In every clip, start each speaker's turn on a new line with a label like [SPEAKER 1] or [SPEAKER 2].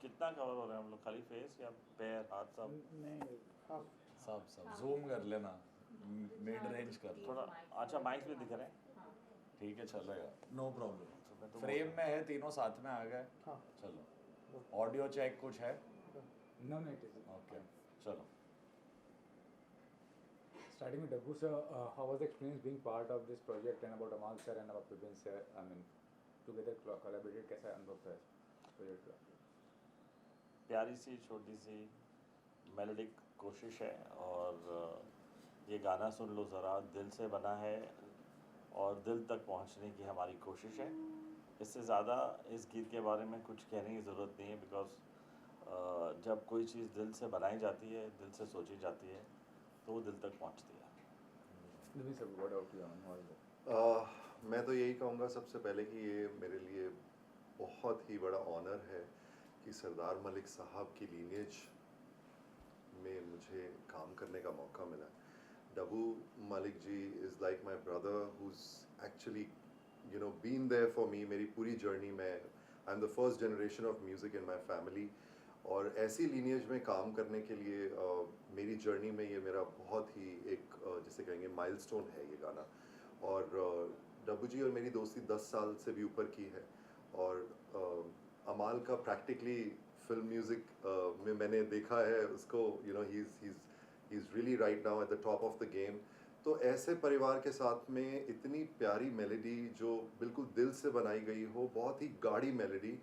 [SPEAKER 1] कितना कवर हो रहा है हम लोग, खाली फेस या पैर हाथ सब?
[SPEAKER 2] नहीं हाँ
[SPEAKER 3] सब जूम कर लेना, मिड रेंज कर लो।
[SPEAKER 1] थोड़ा अच्छा माइक भी दिख रहे हैं।
[SPEAKER 3] ठीक है चलेगा, नो प्रॉब्लम।
[SPEAKER 1] मैं तो
[SPEAKER 3] फ्रेम में है, तीनों साथ में आ गए।
[SPEAKER 2] हाँ
[SPEAKER 3] चलो ऑडियो चेक कुछ है?
[SPEAKER 2] no it is
[SPEAKER 3] ओके चलो।
[SPEAKER 2] starting with Dabu sir, how was the experience being part of this project and about Amal sir and about Vipin sir, I mean together collaborated, कैसा अनुभव था इस project का?
[SPEAKER 1] प्यारी सी छोटी सी मेलोडिक कोशिश है और ये गाना सुन लो ज़रा, दिल से बना है और दिल तक पहुंचने की हमारी कोशिश है। इससे ज़्यादा इस गीत के बारे में कुछ कहने की ज़रूरत नहीं है, बिकॉज जब कोई चीज़ दिल से बनाई जाती है, दिल से सोची जाती है, तो वो दिल तक पहुंचती है।
[SPEAKER 2] Vipin sir, what about you on all that?
[SPEAKER 4] मैं तो यही कहूँगा सबसे पहले कि ये मेरे लिए बहुत ही बड़ा ऑनर है कि सरदार मलिक साहब की लीनेज में मुझे काम करने का मौका मिला। Dabu Malik ji is like my brother who's actually been there for me मेरी पूरी जर्नी में। I am the first generation of music in my family, और ऐसी लीनियज में काम करने के लिए मेरी जर्नी में ये मेरा बहुत ही एक जिसे कहेंगे माइलस्टोन है ये गाना। और डब्बू जी और मेरी दोस्ती 10 साल से भी ऊपर की है, और अमाल का प्रैक्टिकली फिल्म म्यूज़िक में मैंने देखा है उसको, he is really right now at the top of the game. तो ऐसे परिवार के साथ में इतनी प्यारी मेलोडी जो बिल्कुल दिल से बनाई गई हो, बहुत ही गाढ़ी मेलोडी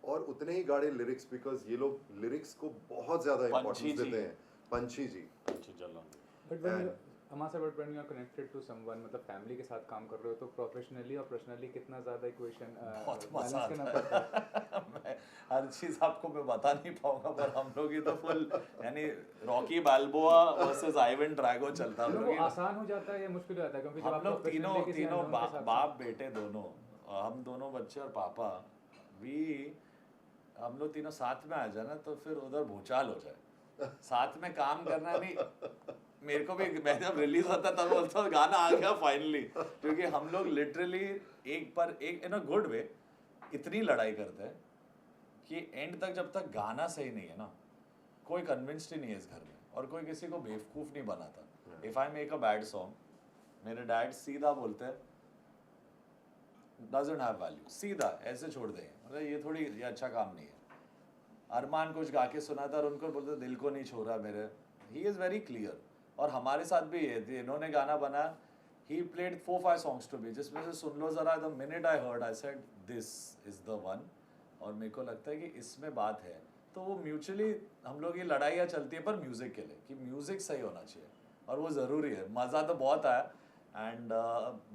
[SPEAKER 4] और उतने ही गाढ़े लिरिक्स, बिकॉज ये लोग लिरिक्स को बहुत ज़्यादा इम्पोर्टेंस देते हैं। पंछी जी
[SPEAKER 2] But when you, Amal sir, but when you are connected to someone, मतलब फैमिली के साथ काम कर रहे हो तो प्रोफेशनली और पर्सनली कितना ज़्यादा इक्वेशन
[SPEAKER 3] बहुत
[SPEAKER 2] बैलेंस
[SPEAKER 3] मजा
[SPEAKER 2] करना
[SPEAKER 3] आता
[SPEAKER 2] पड़ता है?
[SPEAKER 3] मैं हर चीज़ आपको मैं बता नहीं पाऊंगा, पर हम लोग ये तो फुल यानी रॉकी बाल्बोआ वर्सेस आइवन ड्रैगो चलता हम
[SPEAKER 2] मतलब
[SPEAKER 3] लोग
[SPEAKER 2] वो आसान हो जाता है या मुश्किल हो जाता है, क्योंकि जब
[SPEAKER 3] हम
[SPEAKER 2] आप
[SPEAKER 3] लोग तीनों
[SPEAKER 2] professionally किसी
[SPEAKER 3] तीनों
[SPEAKER 2] unknown के साथ
[SPEAKER 3] बाप बेटे दोनों, हम दोनों बच्चे और पापा भी, हम लोग तीनों साथ में आ जाए ना तो फिर उधर भूचाल हो जाए। साथ में काम करना नहीं, मेरे को भी मैं जब रिलीज होता तब बोलता हूँ गाना आ गया फाइनली, क्योंकि हम लोग लिटरली एक पर एक इन अ गुड वे इतनी लड़ाई करते हैं कि एंड तक जब तक गाना सही नहीं है ना, कोई कन्विंस्ड ही नहीं है इस घर में, और कोई किसी को बेवकूफ़ नहीं बनाता। If I make a bad song, मेरे डैड सीधा बोलते हैं डजंट हैव वैल्यू, सीधा ऐसे छोड़ देंगे, मतलब ये थोड़ी ये अच्छा काम नहीं है। अरमान कुछ गा के सुनाता और उनको बोलते दिल को नहीं छो रहा मेरे, ही इज़ वेरी क्लियर। और हमारे साथ भी ये इन्होंने गाना बना, he played 4-5 songs to be, जिसमें से सुन लो ज़रा, the minute I heard I said this is the one, और मेरे को लगता है कि इसमें बात है। तो वो म्यूचुअली हम लोग ये लड़ाइयाँ चलती है पर म्यूज़िक के लिए, कि म्यूज़िक सही होना चाहिए, और वो ज़रूरी है। मज़ा तो बहुत आया, एंड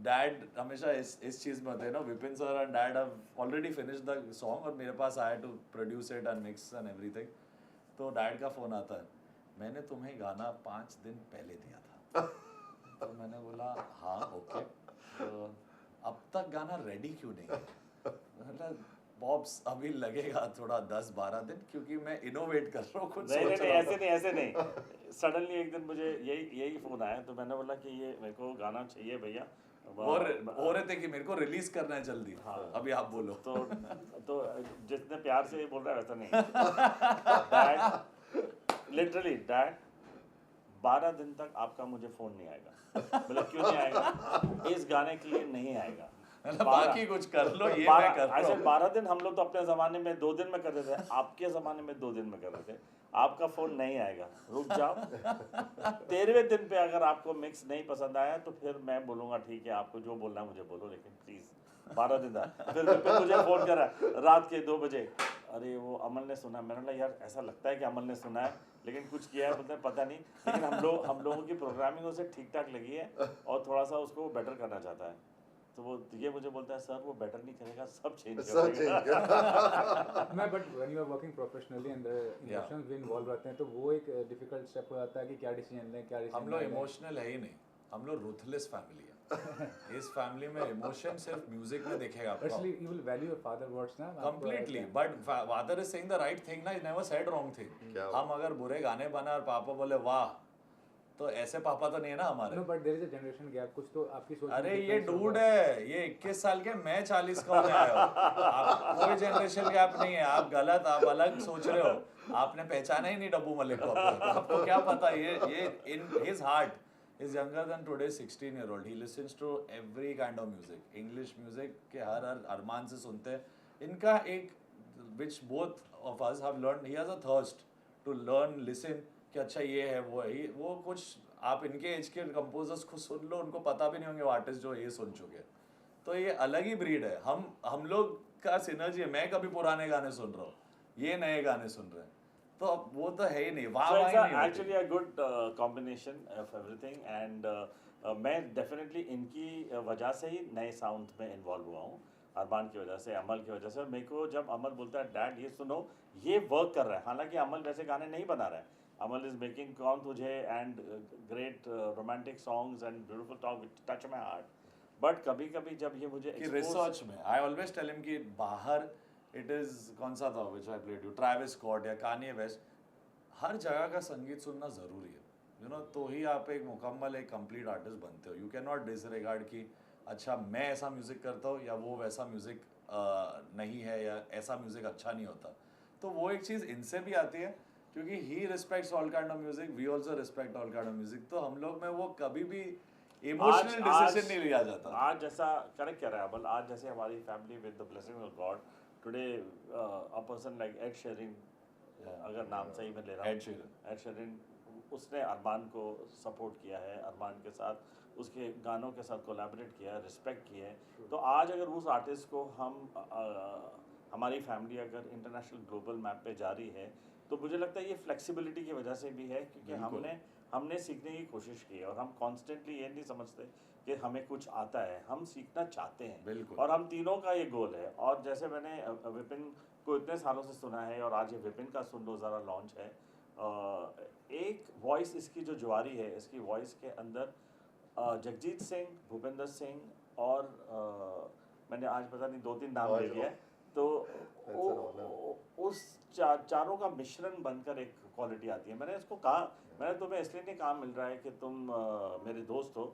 [SPEAKER 3] डैड हमेशा इस चीज़ में होते हैं ना, Vipin sir and dad have already finish the song, और मेरे पास आया to produce it and mix and everything. तो डैड का फ़ोन आता है, मैंने तुम्हें गाना 5 दिन पहले दिया था। तो मैंने बोला हाँ ओके, तो अब तक गाना रेडी क्यों नहीं है? मतलब बॉब्स अभी लगेगा थोड़ा 10-12 दिन, क्योंकि मैं इनोवेट कर रहा हूँ कुछ
[SPEAKER 1] नहीं
[SPEAKER 3] सोच
[SPEAKER 1] नहीं
[SPEAKER 3] रहा
[SPEAKER 1] ऐसे नहीं ऐसे नहीं। सडनली एक दिन मुझे यही फ़ोन आया, तो मैंने बोला कि ये मेरे को गाना चाहिए भैया।
[SPEAKER 3] हो रहे थे कि मेरे को रिलीज करना है जल्दी।
[SPEAKER 1] हाँ।
[SPEAKER 3] अभी आप बोलो।
[SPEAKER 1] तो जितने प्यार से ये बोल रहा है वैसा नहीं। डैड लिटरली डैड 12 दिन तक आपका मुझे फ़ोन नहीं आएगा। मतलब क्यों नहीं आएगा? इस गाने के लिए नहीं आएगा।
[SPEAKER 3] बाकी कुछ कर लो, ये मैं कर रहा हूँ।
[SPEAKER 1] 12 दिन हम लोग तो अपने ज़माने में 2 दिन में करते थे, आपके ज़माने में 2 दिन में कर रहे थे। आपका फ़ोन नहीं आएगा, रुक जाओ। 13वें दिन पे अगर आपको मिक्स नहीं पसंद आया तो फिर मैं बोलूँगा ठीक है, आपको जो बोलना है मुझे बोलो, लेकिन प्लीज़ 12 दिन था। फिर विपिन मुझे फ़ोन करा रात के 2 बजे, अरे वो अमल ने सुना। मैंने बोला यार ऐसा लगता है कि अमल ने सुना है, लेकिन कुछ किया है मतलब पता नहीं, लेकिन हम लोगों की प्रोग्रामिंग उसे ठीक ठाक लगी है और थोड़ा सा उसको बेटर करना चाहता है। तो वो ये मुझे बोलता है सर वो बेटर नहीं करेगा, सब चेंज करेगा।
[SPEAKER 2] मैं but when you are working professionally and emotions भी इन्वॉल्व रहते हैं, तो वो एक डिफिकल्ट स्टेप हो जाता है कि क्या डिसीजन लें, क्या डिसीजन।
[SPEAKER 3] हम लोग इमोशनल है ही नहीं, हम लोग रूथलेस फैमिली है। इस फैमिली में इमोशन सिर्फ म्यूजिक में दिखेगा आपको।
[SPEAKER 2] Actually you will value your father words ना
[SPEAKER 3] completely, but father is saying the right thing ना, he never said wrong thing. हम अगर बुरे गाने बना और पापा बोले वाह, तो ऐसे पापा तो नहीं है ना हमारे।
[SPEAKER 2] No but there is a generation gap, कुछ तो आपकी सोच में
[SPEAKER 3] अरे ये
[SPEAKER 2] difference
[SPEAKER 3] डूड
[SPEAKER 2] होगा।
[SPEAKER 3] है, ये 21 साल के, मैं 40 का होने आया हूँ। आप कोई जनरेशन गैप नहीं है, आप गलत, आप अलग सोच रहे हो। आपने पहचाना ही नहीं डब्बू मलिक को अब तक। आपको क्या पता, ये in his heart is younger than today 16-year-old। He listens to every kind of music, English music के हर अरमान से सुनते हैं। इनका एक which both of us have learned, he has a thirst to learn, listen कि अच्छा ये है वो है, वो कुछ आप इनके एज के कंपोजर्स को सुन लो, उनको पता भी नहीं होंगे आर्टिस्ट जो ये सुन चुके हैं। तो ये अलग ही ब्रीड है। हम लोग का सिनर्जी है, मैं कभी पुराने गाने सुन रहा हूँ, ये नए गाने सुन रहे हैं, तो अब वो तो है ही नहीं, वाह
[SPEAKER 1] So
[SPEAKER 3] वाह
[SPEAKER 1] it's
[SPEAKER 3] ही नहीं
[SPEAKER 1] actually
[SPEAKER 3] होती।
[SPEAKER 1] a good combination of everything and मैं definitely इनकी वजह से ही नए साउंड में इन्वॉल्व हुआ हूँ, अरमान की वजह से, अमल की वजह से। और मेरे को जब अमल बोलता है डैड ये सुनो, ये वर्क कर रहा है, हालांकि अमल वैसे गाने नहीं बना रहा है, अमल इज मेकिंग कौन तुझे and great romantic songs and beautiful talk which touch my heart, but कभी कभी जब ये मुझे
[SPEAKER 3] कि रिसर्च में आई ऑलवेज टेल हिम कि बाहर इट इज कौन सा था which I played you, Travis Scott या कान्ये वेस्ट, हर जगह का संगीत सुनना ज़रूरी है, यू नो, तो ही आप एक मुकम्मल एक कंप्लीट आर्टिस्ट बनते हो। यू कैन नॉट डिसरिगार्ड कि अच्छा मैं ऐसा म्यूज़िक करता हूँ या वो वैसा म्यूज़िक नहीं है या ऐसा म्यूज़िक अच्छा नहीं होता। तो वो एक चीज़ इनसे भी आती है क्योंकि he respects all kind of music, we also respect all kind of music, तो हम लोग में वो कभी भी इमोशनल डिसीजन नहीं लिया जाता।
[SPEAKER 1] आज जैसा करेक्ट कह रहा है अमल, आज जैसे हमारी family with the blessing of God today a person like Ed Sheeran, अगर नाम सही में ले रहा हूँ, एड शेरिन, उसने अरमान को सपोर्ट किया है, अरमान के साथ उसके गानों के साथ कोलैबोरेट किया है, रिस्पेक्ट किया है। तो आज अगर उस आर्टिस्ट को हम हमारी फैमिली अगर इंटरनेशनल ग्लोबल मैप पे जा रही है, तो मुझे लगता है ये फ्लेक्सिबिलिटी की वजह से भी है, क्योंकि
[SPEAKER 3] बिल्कुल।
[SPEAKER 1] हमने सीखने की कोशिश की है और हम कॉन्स्टेंटली ये नहीं समझते कि हमें कुछ आता है, हम सीखना चाहते हैं।
[SPEAKER 3] बिल्कुल।
[SPEAKER 1] और हम तीनों का ये गोल है। और जैसे मैंने विपिन को इतने सालों से सुना है और आज ये विपिन का सुन लो ज़रा लॉन्च है, एक वॉइस इसकी जो ज्वारी है, इसकी वॉइस के अंदर जगजीत सिंह, भूपेंद्र सिंह और मैंने आज पता नहीं 2-3 नाम ले लिया है, तो उस चारों का मिश्रण बनकर एक क्वालिटी आती है। मैंने इसको कहा, मैंने तुम्हें इसलिए नहीं कहा मिल रहा है कि तुम मेरे दोस्त हो,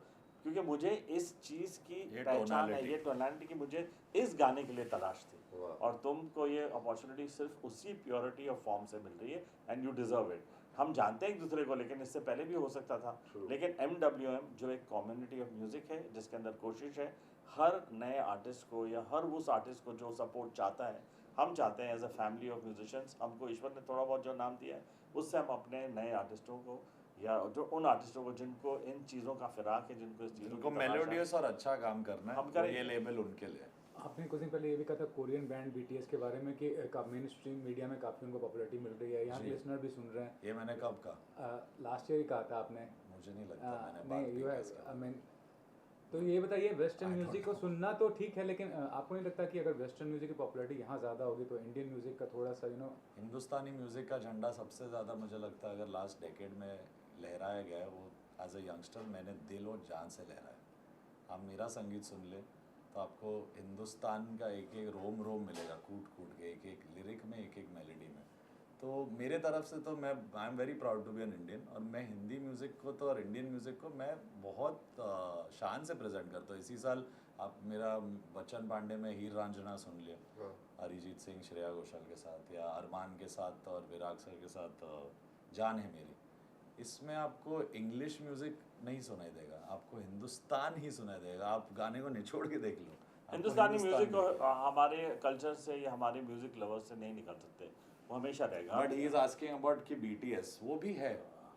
[SPEAKER 1] क्योंकि मुझे इस चीज़ की
[SPEAKER 3] ये
[SPEAKER 1] पहचान है,
[SPEAKER 3] tonality।
[SPEAKER 1] ये टोनालिटी की मुझे इस गाने के लिए तलाश थी,
[SPEAKER 4] वाह।
[SPEAKER 1] और तुमको ये अपॉर्चुनिटी सिर्फ उसी प्योरिटी ऑफ फॉर्म से मिल रही है एंड यू डिजर्व इट। हम जानते हैं एक दूसरे को, लेकिन इससे पहले भी हो सकता था।
[SPEAKER 4] True।
[SPEAKER 1] लेकिन MWM जो एक कम्युनिटी ऑफ म्यूज़िक है, जिसके अंदर कोशिश है हर नए आर्टिस्ट को या हर उस आर्टिस्ट को जो सपोर्ट चाहता है, हम चाहते हैं as a family of musicians, हमको ईश्वर ने थोड़ा बहुत जो नाम दिया है उससे हम अपने नए आर्टिस्टों को या जो उन आर्टिस्टों को जिनको इन चीज़ों का फिराक है, जिनको इस चीज़ों
[SPEAKER 3] जिनको
[SPEAKER 1] की तलाश है,
[SPEAKER 3] मेलोडियस और अच्छा काम करना है,
[SPEAKER 1] हम
[SPEAKER 3] तो
[SPEAKER 1] करेंगे।
[SPEAKER 3] ये लेबल उनके लिए।
[SPEAKER 2] आपने कुछ दिन पहले ये भी कहा था कोरियन बैंड BTS के बारे में कि मेन स्ट्रीम मीडिया में काफ़ी उनको पॉपुलैरिटी मिल रही है, यहाँ के
[SPEAKER 3] जी।
[SPEAKER 2] लिसनर भी सुन रहे हैं।
[SPEAKER 3] ये मैंने कब कहा?
[SPEAKER 2] लास्ट ईयर ही कहा था आपने।
[SPEAKER 3] मुझे नहीं लगता मैंने बात
[SPEAKER 2] नहीं,
[SPEAKER 3] भी
[SPEAKER 2] यू
[SPEAKER 3] किया इसके
[SPEAKER 2] आई
[SPEAKER 3] बारे में।
[SPEAKER 2] मीन, तो ये बताइए वेस्टर्न
[SPEAKER 3] I don't
[SPEAKER 2] म्यूजिक को
[SPEAKER 3] know।
[SPEAKER 2] सुनना तो ठीक है, लेकिन आपको नहीं लगता कि अगर वेस्टर्न म्यूजिक की पॉपुलैरिटी यहाँ ज़्यादा होगी तो इंडियन म्यूजिक का थोड़ा सा
[SPEAKER 3] हिंदुस्तानी म्यूज़िक का झंडा सबसे ज़्यादा मुझे लगता है अगर लास्ट डेकेड में लहराया गया है, वो एज अ यंगस्टर मैंने दिल और जान से लहराया। आप मेरा संगीत सुन ले तो आपको हिंदुस्तान का एक एक रोम रोम मिलेगा, कूट कूट के, एक एक लिरिक में, एक एक मेलोडी में। तो मेरे तरफ से तो मैं I am very proud to be an Indian, और मैं हिंदी म्यूज़िक को तो और इंडियन म्यूज़िक को मैं बहुत शान से प्रेजेंट करता हूँ। इसी साल आप मेरा बच्चन पांडे में हीर रांझना सुन लिया,
[SPEAKER 4] वाह।
[SPEAKER 3] अरिजीत सिंह, श्रेया घोषाल के साथ, या अरमान के साथ और विराग सर के साथ जान है मेरी। इसमें आपको इंग्लिश म्यूज़िक नहीं सुनाई देगा, आपको हिंदुस्तान ही सुनाई देगा। आप गाने को निचोड़ के देख लो, आपको
[SPEAKER 1] हिंदुस्तानी म्यूजिक को
[SPEAKER 3] दिखेगा।
[SPEAKER 1] हमारे कल्चर से या हमारे म्यूजिक लवर्स से नहीं निकाल सकते, वो हमेशा रहेगा।
[SPEAKER 3] But he is asking about कि BTS वो भी है,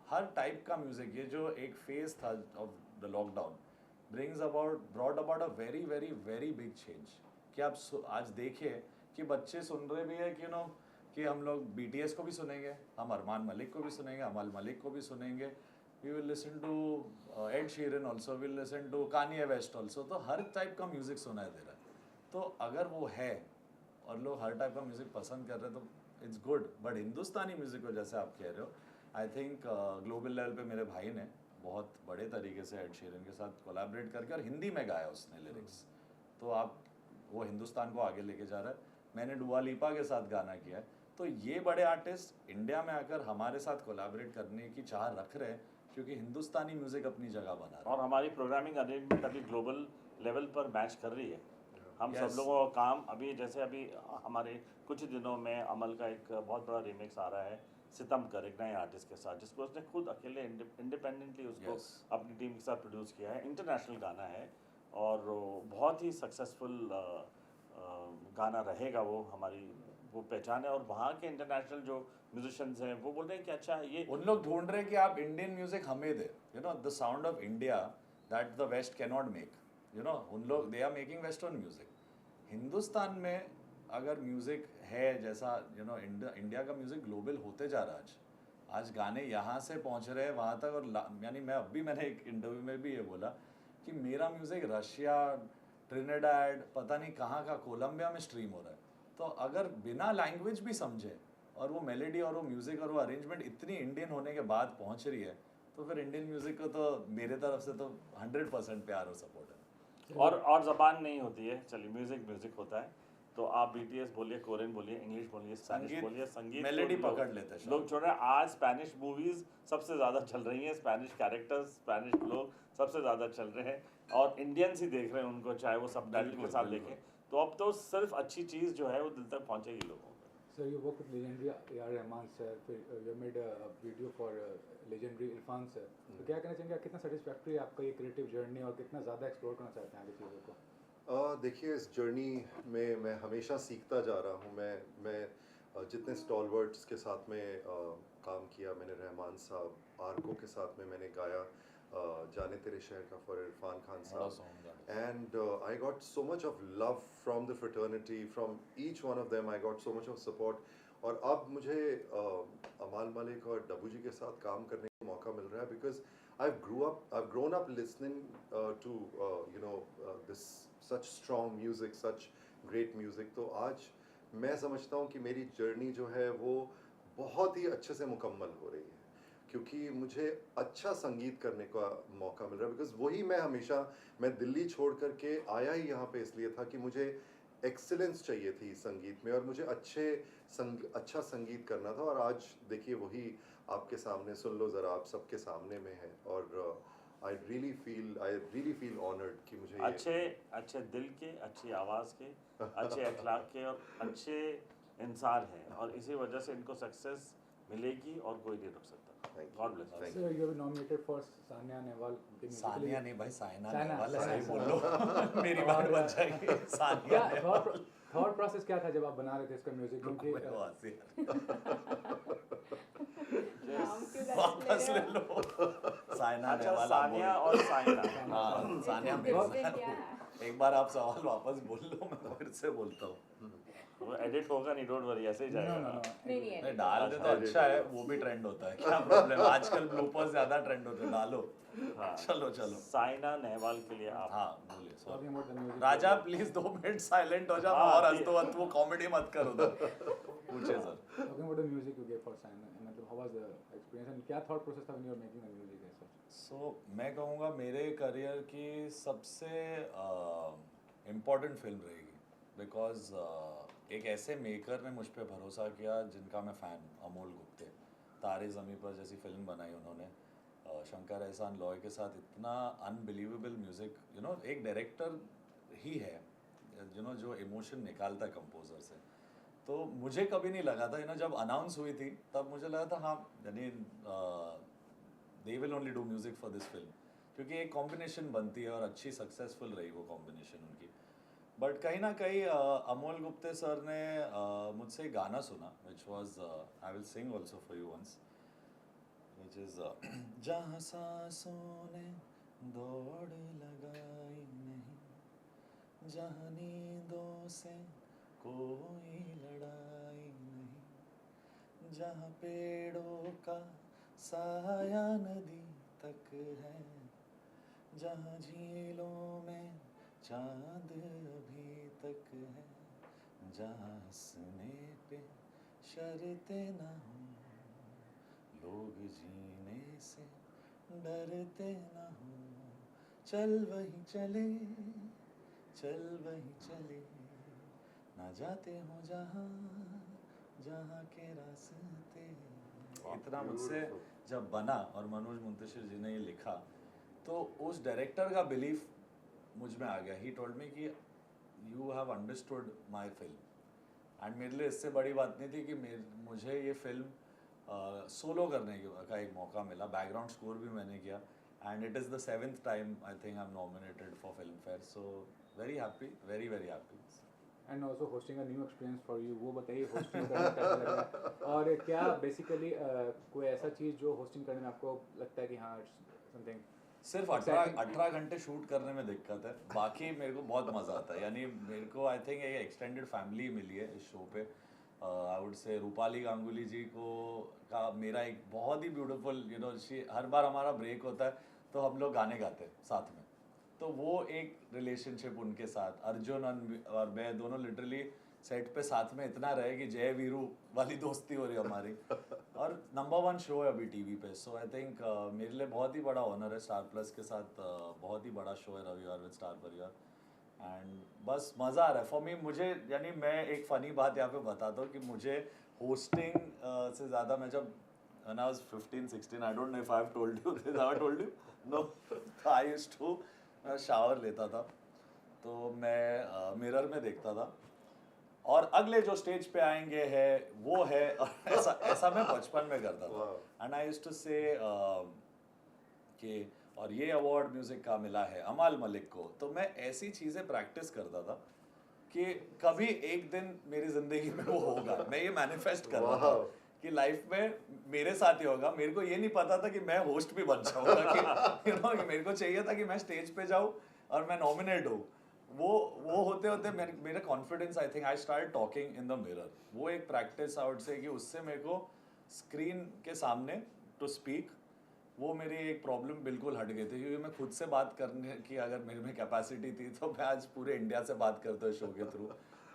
[SPEAKER 3] हर टाइप का म्यूजिक। ये जो एक फेज था of the lockdown brought about a very very very big change, कि आप आज देखिए कि बच्चे सुन रहे भी है कि नो कि हम लोग BTS को भी सुनेंगे, हम अरमान मलिक को भी सुनेंगे, अमल मलिक को भी सुनेंगे, we will listen to Ed Sheeran also, will listen to Kanye West also. तो हर टाइप का म्यूजिक सुनाई दे रहा है। तो अगर वो है और लोग हर टाइप का म्यूजिक पसंद कर रहे हैं तो it's good. But Hindustani music को जैसे आप कह रहे हो, आई थिंक ग्लोबल लेवल पे मेरे भाई ने बहुत बड़े तरीके से एड शीरन के साथ कोलैबोरेट करके और हिंदी में गाया उसने लिरिक्स, तो आप वो हिंदुस्तान को आगे लेके जा रहा है। मैंने डुआ लिपा के साथ गाना किया है। तो ये बड़े आर्टिस्ट इंडिया में आकर हमारे साथ कोलैबोरेट करने की चाह रख रहे हैं क्योंकि हिंदुस्तानी म्यूजिक अपनी जगह बना रहा
[SPEAKER 1] और हमारी प्रोग्रामिंग अरेंजमेंट अभी ग्लोबल लेवल पर मैच कर रही है। हम
[SPEAKER 3] Yes.
[SPEAKER 1] सब लोगों का काम अभी जैसे अभी हमारे कुछ दिनों में अमल का एक बहुत बड़ा रिमिक्स आ रहा है सितम कर, एक नए आर्टिस्ट के साथ, जिसको उसने खुद अकेले इंडिपेंडेंटली उसको
[SPEAKER 3] Yes.
[SPEAKER 1] अपनी टीम के साथ प्रोड्यूस किया है। इंटरनेशनल गाना है और बहुत ही सक्सेसफुल गाना रहेगा वो, हमारी वो पहचान है। और वहाँ के इंटरनेशनल जो म्यूजिशियंस हैं वो बोल रहे हैं कि अच्छा ये
[SPEAKER 3] उन लोग ढूंढ रहे हैं कि आप इंडियन म्यूजिक हमें दे, you know the sound of India that the west can not make, you know उन लोग they are making western music. Hindustan में अगर म्यूजिक है जैसा यू नो इंडिया का म्यूजिक ग्लोबल होते जा रहा है, आज गाने यहाँ से पहुँच रहे हैं वहाँ तक। और यानी मैंने एक इंटरव्यू में भी ये बोला कि मेरा म्यूजिक रशिया, ट्रिनिडाड, पता नहीं कहाँ का, कोलंबिया में स्ट्रीम हो रहा है। तो अगर बिना लैंग्वेज भी समझे और वो मेलोडी और वो म्यूजिक और वो अरेंजमेंट इतनी इंडियन होने के बाद पहुंच रही है, तो फिर इंडियन म्यूजिक को तो मेरे तरफ से तो 100% प्यार और सपोर्ट है।
[SPEAKER 1] और ज़बान नहीं होती है, चलिए म्यूजिक म्यूजिक होता है। तो आप BTS बोलिए, कोरियन बोलिए, इंग्लिश बोलिए, स्पेनिश
[SPEAKER 3] संगीत,
[SPEAKER 1] बोलिए, संगीत
[SPEAKER 3] मेलोडी
[SPEAKER 1] तो लोग-
[SPEAKER 3] पकड़ लेते हैं
[SPEAKER 1] लोग छोड़ रहे हैं। आज स्पेनिश मूवीज सबसे ज़्यादा चल रही हैं, स्पेनिश कैरेक्टर्स, स्पेनिश लोग सबसे ज़्यादा चल रहे हैं और इंडियंस ही देख रहे हैं उनको, चाहे वो सब टाइटल के
[SPEAKER 3] बिल्कुल,
[SPEAKER 1] साथ
[SPEAKER 3] बिल्कुल।
[SPEAKER 1] देखें। तो अब तो सिर्फ अच्छी चीज़ जो है वो दिल तक पहुँचेगी लोगों को।
[SPEAKER 2] So you work with legendary A.R. Rahman sir, फिर you made a video for legendary Irfan sir. तो क्या कहना चाहेंगे, कितना सेटिस्फैक्ट्री है आपका ये क्रिएटिव जर्नी और कितना ज़्यादा एक्सप्लोर करना चाहते हैं आगे चीज़ों को?
[SPEAKER 4] देखिए इस जर्नी में मैं हमेशा सीखता जा रहा हूँ। मैं जितने स्टॉलवर्ड्स के साथ में काम किया मैंने, रहमान साहब, आर्को के साथ में मैंने गाया जाने तेरे शहर का फॉर इरफान खान
[SPEAKER 3] बड़ा
[SPEAKER 4] साहब,
[SPEAKER 3] song था।
[SPEAKER 4] and I got so much of love from the fraternity, from each one of them I got so much of support। और अब मुझे अमाल मलिक और डब्बू जी के साथ काम करने का मौका मिल रहा है, because I've grown up listening to this such strong music, such great music। तो आज मैं समझता हूँ कि मेरी जर्नी जो है वो बहुत ही अच्छे से मुकम्मल हो रही है, क्योंकि मुझे अच्छा संगीत करने का मौका मिल रहा है। बिकॉज वही मैं दिल्ली छोड़ करके आया ही यहाँ पे इसलिए था कि मुझे एक्सीलेंस चाहिए थी संगीत में और मुझे अच्छा संगीत करना था। और आज देखिए वही आपके सामने, सुन लो ज़रा, आप सबके सामने में है। और आई रियली फील ऑनर्ड कि मुझे
[SPEAKER 1] अच्छे दिल के, अच्छी आवाज़ के, अच्छे अखलाक के और अच्छे इंसान हैं, और इसी वजह से इनको सक्सेस मिलेगी और कोई नहीं रुक सकता। God bless.
[SPEAKER 4] Thank
[SPEAKER 2] So you were nominated for Sania Nehwal के musically-
[SPEAKER 3] सानिया नहीं भाई, साइना
[SPEAKER 2] साइना,
[SPEAKER 3] नेहवाल है,
[SPEAKER 2] साइना,
[SPEAKER 3] सही बोल लो मेरी बात बन जाएगी।
[SPEAKER 2] क्या
[SPEAKER 3] सानिया नेहवाल।
[SPEAKER 2] थॉट प्रोसेस क्या था जब आप बना रहे थे इसका म्यूजिक? क्योंकि
[SPEAKER 3] बकवास है।
[SPEAKER 5] नाम क्यों डाल
[SPEAKER 3] वापस
[SPEAKER 5] रहे
[SPEAKER 3] ले
[SPEAKER 5] हो?
[SPEAKER 3] लो। साइना
[SPEAKER 1] अच्छा,
[SPEAKER 3] नेहवाल आप
[SPEAKER 1] सानिया
[SPEAKER 3] बोलो।
[SPEAKER 1] और साइना।
[SPEAKER 3] हाँ, सानिया
[SPEAKER 5] Different
[SPEAKER 3] मिर्जा।
[SPEAKER 5] क्या है?
[SPEAKER 3] एक बार आप सवाल वापस बोल लो, मैं फिर से बोलता हूँ।
[SPEAKER 1] वो एडिट होगा नहीं, डोंट वरी, ऐसे ही
[SPEAKER 2] no,
[SPEAKER 1] जाएगा।
[SPEAKER 2] no, no.
[SPEAKER 5] नहीं
[SPEAKER 3] नहीं,
[SPEAKER 5] नहीं
[SPEAKER 3] डाल दे तो
[SPEAKER 4] अच्छा,
[SPEAKER 3] अच्छा है, वो भी ट्रेंड होता है, क्या प्रॉब्लम? आजकल ब्लूपर्स ज्यादा ट्रेंड होते हैं, डालो।
[SPEAKER 1] हाँ।
[SPEAKER 3] चलो चलो।
[SPEAKER 1] साइना नेहवाल के लिए आप
[SPEAKER 3] हाँ बोलिए,
[SPEAKER 2] Talking
[SPEAKER 3] sorry.
[SPEAKER 2] about the music.
[SPEAKER 3] Raja please 2 minute silent हो जाओ
[SPEAKER 1] हाँ,
[SPEAKER 3] और हंस
[SPEAKER 1] ठीक।
[SPEAKER 3] दो, वो कॉमेडी मत करो उधर। पूछे sir.
[SPEAKER 2] Talking about the music you gave for Sana, मतलब how was the experience and क्या thought process था when you were making the music as such?
[SPEAKER 3] सो मैं कहूँगा मेरे करियर की सबसे इम्पोर्टेंट फिल्म रहेगी, बिकॉज एक ऐसे मेकर ने मुझ पर भरोसा किया जिनका मैं फ़ैन, अमोल गुप्ते। तारे ज़मीं पर जैसी फिल्म बनाई उन्होंने शंकर एहसान लॉय के साथ, इतना अनबिलीवेबल म्यूज़िक, यू नो एक डायरेक्टर ही है यू नो जो इमोशन निकालता है कंपोजर से। तो मुझे कभी नहीं लगा था, यू नो जब अनाउंस हुई थी तब मुझे लगा था हाँ यानी they will only do music for this film, क्योंकि एक कॉम्बिनेशन बनती है और अच्छी सक्सेसफुल रही वो कॉम्बिनेशन उनकी। बट कहीं ना कहीं अमोल गुप्ते सर ने मुझसे गाना सुना, which was I will sing also for you once, which is जहाँ सांसों ने दौड़ लगाई नहीं, जहाँ नींदों से कोई लड़ाई नहीं, जहाँ पेड़ों का साया नदी तक है, जहाँ झीलों में चांद अभी तक है, जहाँ हंसने पे शर्ते न हो, लोग जीने से डरते न हो, चल वही चले, चल वही चले, ना जाते हो जहाँ जहाँ के रास्ते। इतना मुझसे जब बना और मनोज मुंतशिर जी ने ये लिखा तो उस डायरेक्टर का बिलीफ मुझ में आ गया. ही टोल्ड मी कि you have understood my film and मेरे लिए इससे बड़ी बात नहीं थी कि मुझे ये फिल्म सोलो करने का एक मौका मिला. बैकग्राउंड स्कोर भी मैंने किया and it is the 7th time I think I am nominated for film fair. So very happy, very very happy.
[SPEAKER 2] And also hosting a new experience for you, वो बताइए होस्टिंग करना कैसा लग रहा है और क्या बेसिकली कोई ऐसा चीज़ जो होस्टिंग करने में आपको लगता है कि हाँ समथिंग.
[SPEAKER 3] सिर्फ 18 घंटे शूट करने में दिक्कत है, बाकी मेरे को बहुत मज़ा आता है. यानी मेरे को आई थिंक एक एक्सटेंडेड फैमिली मिली है इस शो पे. आई वुड से रूपाली गांगुली जी को का मेरा एक बहुत ही ब्यूटीफुल हर बार हमारा ब्रेक होता है तो हम लोग गाने गाते हैं साथ में. तो वो एक रिलेशनशिप उनके साथ. अर्जुन और मैं दोनों लिटरली सेट पे साथ में इतना रहे कि जय वीरू वाली दोस्ती हो रही है हमारी. और नंबर 1 शो है अभी टीवी पे. सो आई थिंक मेरे लिए बहुत ही बड़ा ऑनर है. स्टार प्लस के साथ बहुत ही बड़ा शो है रविवार विद स्टार परिवार एंड बस मज़ा आ रहा है फॉर मी. मुझे यानी मैं एक फ़नी बात यहाँ पे बताता हूँ कि मुझे होस्टिंग से ज़्यादा मैं जब when I was 15-16 I don't know if I've told you this. Have I told you? No. I used to shower लेता था तो मैं मिरर में देखता था और अगले जो स्टेज पे आएंगे है वो है ऐसा मैं बचपन में करता था. एंड आई यूज्ड टू से कि और ये अवार्ड म्यूजिक का मिला है अमाल मलिक को. तो मैं ऐसी चीज़ें प्रैक्टिस करता था कि कभी एक दिन मेरी ज़िंदगी में वो होगा. मैं ये मैनिफेस्ट कर रहा था कि लाइफ में मेरे साथ ही होगा. मेरे को ये नहीं पता था कि मैं होस्ट भी बन जाऊंगा कि कि मेरे को चाहिए था कि मैं स्टेज पे जाऊँ और मैं नॉमिनेट हूँ. वो होते होते मेरा confidence I think I start talking in the mirror. वो एक प्रैक्टिस आई वुड से कि उससे मेरे को स्क्रीन के सामने टू स्पीक वो मेरी एक प्रॉब्लम बिल्कुल हट गई थी क्योंकि मैं खुद से बात करने की अगर मेरे में कैपेसिटी थी तो मैं आज पूरे इंडिया से बात करता हूँ शो के थ्रू.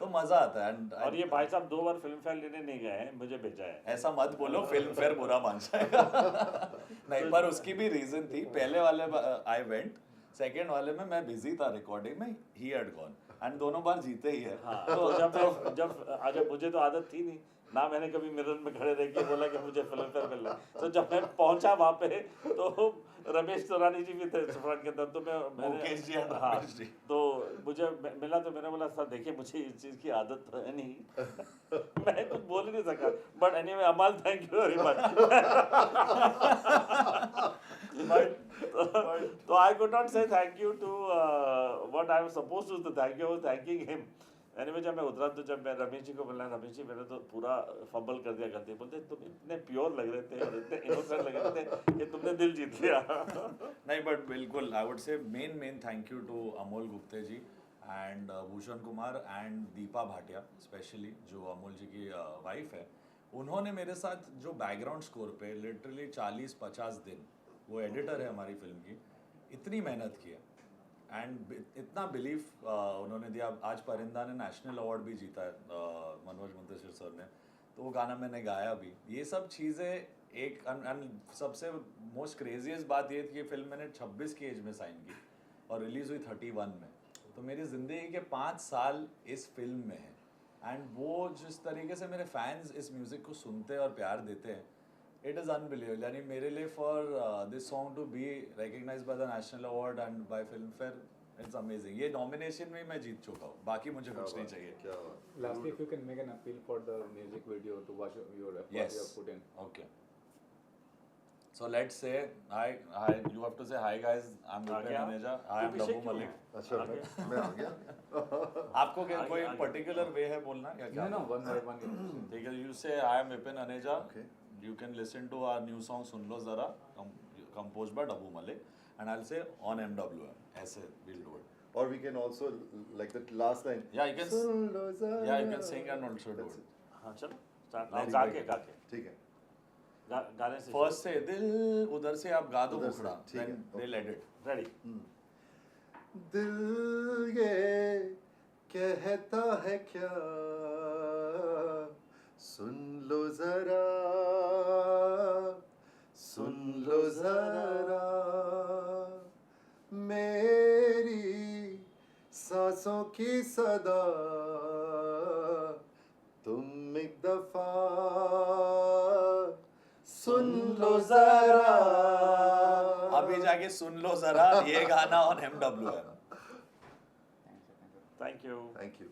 [SPEAKER 3] तो मजा आता है.
[SPEAKER 1] और ये भाई साहब 2 बार फिल्म फेयर लेने नहीं गए हैं, मुझे भेजा है.
[SPEAKER 3] ऐसा मत बोलो, फिल्म फेयर बुरा मान जाएगा. नहीं, पर उसकी भी रीजन थी. पहले वाले आई वेंट, सेकंड वाले में मैं बिजी था रिकॉर्डिंग में, ही हैड गॉन एंड दोनों बार जीते ही है.
[SPEAKER 1] हाँ, तो जब मुझे तो आदत थी नहीं ना, मैंने कभी मिरर में खड़े रह के बोला कि मुझे फिल्म फेयर मिलना. तो जब मैं पहुंचा वहाँ पे तो रमेश तोरानी जी भी थे फ्रंट के अंदर. तो
[SPEAKER 3] मुकेश जी और
[SPEAKER 1] हाँ,
[SPEAKER 3] रमेश जी.
[SPEAKER 1] तो मुझे मिला तो मैंने बोला सर देखिए मुझे इस चीज़ की आदत तो है नहीं. मैं कुछ बोल ही नहीं सका. But anyway Amaal thank you very much. तो I could not say thank you to what I was supposed to thank you. I was thanking him. Anyway जब मैं उतरा तो जब मैं रमेश जी को बोला, रमेश जी मैंने तो पूरा फंबल कर दिया गलती. बोलते तुम इतने प्योर लग रहे थे और इतने इनोसेंट लग रहे थे कि तुमने दिल जीत लिया.
[SPEAKER 3] नहीं बट बिल्कुल I would say main thank you to Amol Gupte ji and Bhushan Kumar and Deepa Bhatia specially जो अमोल जी की वाइफ है. उन्होंने मेरे साथ जो बैकग्राउंड स्कोर पे लिटरली 40-50 दिन, वो एडिटर है हमारी फिल्म की, इतनी मेहनत की है एंड इतना बिलीफ उन्होंने दिया. आज परिंदा ने नेशनल अवार्ड भी जीता है मनोज मुंतशिर सर ने. तो वो गाना मैंने गाया भी. ये सब चीज़ें एक एंड सबसे मोस्ट क्रेजीएस्ट बात ये थी कि फिल्म मैंने 26 की एज में साइन की और रिलीज़ हुई 31 में. तो मेरी ज़िंदगी के 5 साल इस फिल्म में है एंड वो जिस तरीके से मेरे फैंस इस म्यूज़िक को सुनते हैं और प्यार देते हैं, इट इज़ अनबिलीवेबल. यानी मेरे लिए for this song to be recognised by the national award and by Filmfare, it's amazing. ये नॉमिनेशन में मैं जीत चुका हूँ, बाकी मुझे कुछ नहीं चाहिए.
[SPEAKER 4] क्या बात.
[SPEAKER 2] Lastly, if you can make an appeal for the music video to watch your effort you have put in.
[SPEAKER 3] Okay. So let's say hi. You have to say hi guys. I'm Vipin
[SPEAKER 1] गया?
[SPEAKER 3] Aneja. I am
[SPEAKER 1] पीछे
[SPEAKER 3] Dabu
[SPEAKER 1] क्यों
[SPEAKER 3] Malik.
[SPEAKER 1] है?
[SPEAKER 4] अच्छा
[SPEAKER 1] आगे.
[SPEAKER 4] मैं आ गया.
[SPEAKER 3] आपको कोई
[SPEAKER 1] आगे.
[SPEAKER 3] पर्टिकुलर वे है बोलना या क्या?
[SPEAKER 2] No, one by one.
[SPEAKER 3] ठीक है. You say I am Vipin Aneja.
[SPEAKER 4] Okay.
[SPEAKER 3] You can listen to our new song सुन लो जरा, composed by Dabu Malik, and I'll say on MWM. ऐसे we'll do it.
[SPEAKER 4] Or we can also like the last line.
[SPEAKER 3] Yeah, you can.
[SPEAKER 4] सुन लो जरा.
[SPEAKER 3] Yeah, you can sing and also do
[SPEAKER 4] That's
[SPEAKER 3] it.
[SPEAKER 1] हाँ चलो start.
[SPEAKER 3] Let's
[SPEAKER 1] गा
[SPEAKER 3] make
[SPEAKER 1] के
[SPEAKER 3] it.
[SPEAKER 4] ठीक है.
[SPEAKER 1] गाने से
[SPEAKER 3] First से दिल, उधर से आप गा दो
[SPEAKER 4] उधर से,
[SPEAKER 3] मुखड़ा.
[SPEAKER 4] ठीक है,
[SPEAKER 3] Then
[SPEAKER 4] okay.
[SPEAKER 3] they'll edit.
[SPEAKER 1] Ready.
[SPEAKER 4] दिल ये कहता है क्या, सुन लो जरा, सुन लो जरा, मेरी सांसों की सदा, तुम एक दफा
[SPEAKER 3] जाके सुन लो जरा ये गाना on MWM।
[SPEAKER 2] Thanks
[SPEAKER 1] thank you
[SPEAKER 4] thank you